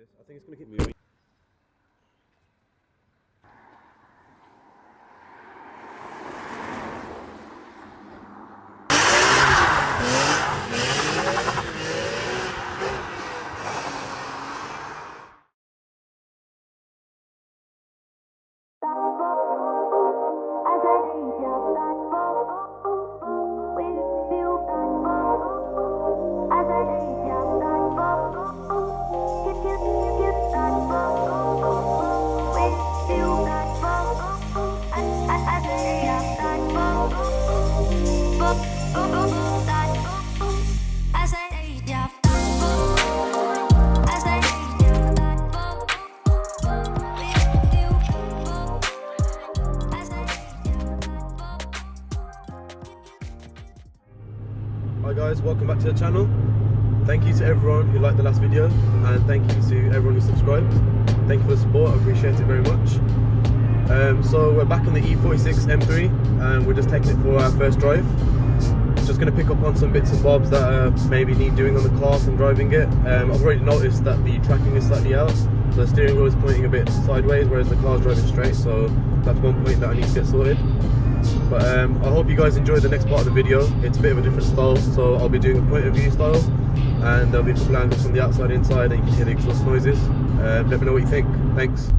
I think it's going to keep moving. Hi guys, welcome back to the channel. Thank you to everyone who liked the last video, and thank you to everyone who subscribed. Thank you for the support, I appreciate it very much. So we're back in the E46 M3 and we're just taking it for our first drive. Just going to pick up on some bits and bobs that maybe need doing on the car from driving it. I've already noticed that the tracking is slightly out, so the steering wheel is pointing a bit sideways whereas the car's driving straight, so that's one point that I need to get sorted. But I hope you guys enjoy the next part of the video. It's a bit of a different style, so I'll be doing a point of view style, and there'll be a couple angles from the outside inside and you can hear the exhaust noises. Let me know what you think. Thanks.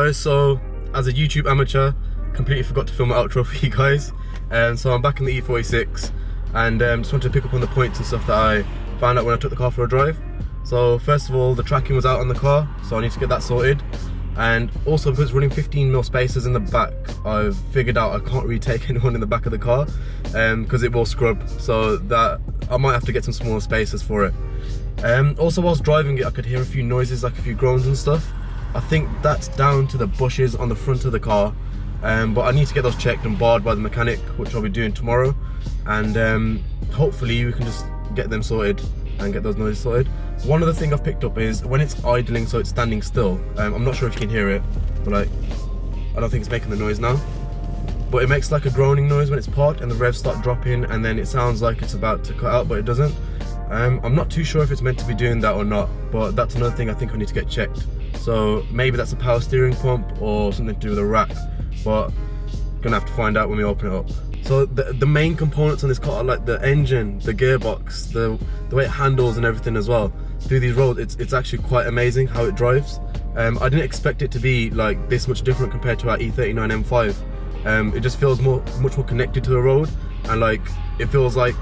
guys, so as a YouTube amateur, completely forgot to film an outro for you guys. So I'm back in the E46 and just wanted to pick up on the points and stuff that I found out when I took the car for a drive. So first of all, the tracking was out on the car, so I need to get that sorted. And also because it's running 15mm spaces in the back, I've figured out I can't really take anyone in the back of the car because it will scrub, so that I might have to get some smaller spaces for it. Also whilst driving it, I could hear a few noises, like a few groans and stuff. I think that's down to the bushes on the front of the car, but I need to get those checked and barred by the mechanic, which I'll be doing tomorrow. And hopefully we can just get them sorted and get those noises sorted. One other thing I've picked up is when it's idling, so it's standing still, I'm not sure if you can hear it, but like, I don't think it's making the noise now, but it makes like a groaning noise when it's parked and the revs start dropping, and then it sounds like it's about to cut out, but it doesn't. I'm not too sure if it's meant to be doing that or not, but that's another thing I think I need to get checked. So maybe that's a power steering pump or something to do with a rack, but gonna have to find out when we open it up. So the main components on this car are like the engine, the gearbox, the way it handles and everything as well. Through these roads, it's actually quite amazing how it drives. I didn't expect it to be like this much different compared to our E39 M5. It just feels much more connected to the road, and like it feels like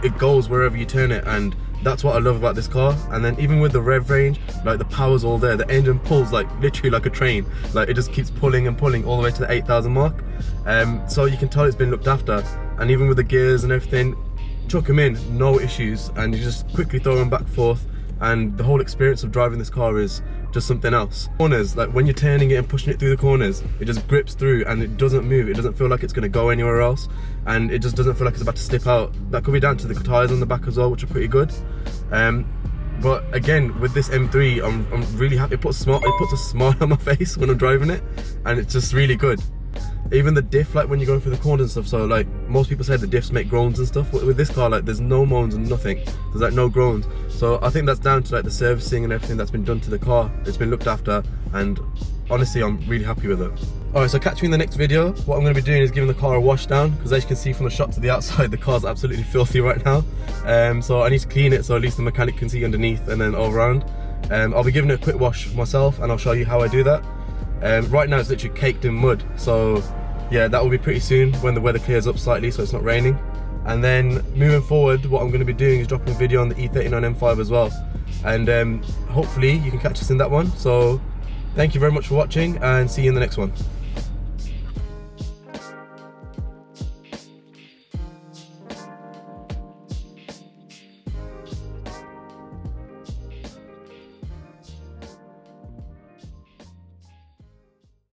it goes wherever you turn it, and that's what I love about this car. And then even with the rev range, like the power's all there. The engine pulls like literally like a train. Like it just keeps pulling and pulling all the way to the 8,000 mark. So you can tell it's been looked after. And even with the gears and everything, chuck them in, no issues, and you just quickly throw them back and forth. And the whole experience of driving this car is just something else. Corners, like when you're turning it and pushing it through the corners, it just grips through and it doesn't move. It doesn't feel like it's going to go anywhere else, and it just doesn't feel like it's about to slip out. That could be down to the tyres on the back as well, which are pretty good. But again, with this M3, I'm really happy. It puts a smile on my face when I'm driving it, and it's just really good. Even the diff, like when you're going through the corners and stuff, so like most people say the diffs make groans and stuff, but with this car, like there's no moans and nothing. There's like no groans. So I think that's down to like the servicing and everything that's been done to the car. It's been looked after, and honestly I'm really happy with it. Alright, so catch me in the next video. What I'm going to be doing is giving the car a wash down, because as you can see from the shot to the outside, the car's absolutely filthy right now. So I need to clean it so at least the mechanic can see underneath and then all around. I'll be giving it a quick wash myself, and I'll show you how I do that. Right now it's literally caked in mud, so yeah, that will be pretty soon when the weather clears up slightly so it's not raining. And then moving forward, what I'm going to be doing is dropping a video on the E39 M5 as well, and hopefully you can catch us in that one. So thank you very much for watching, and see you in the next one.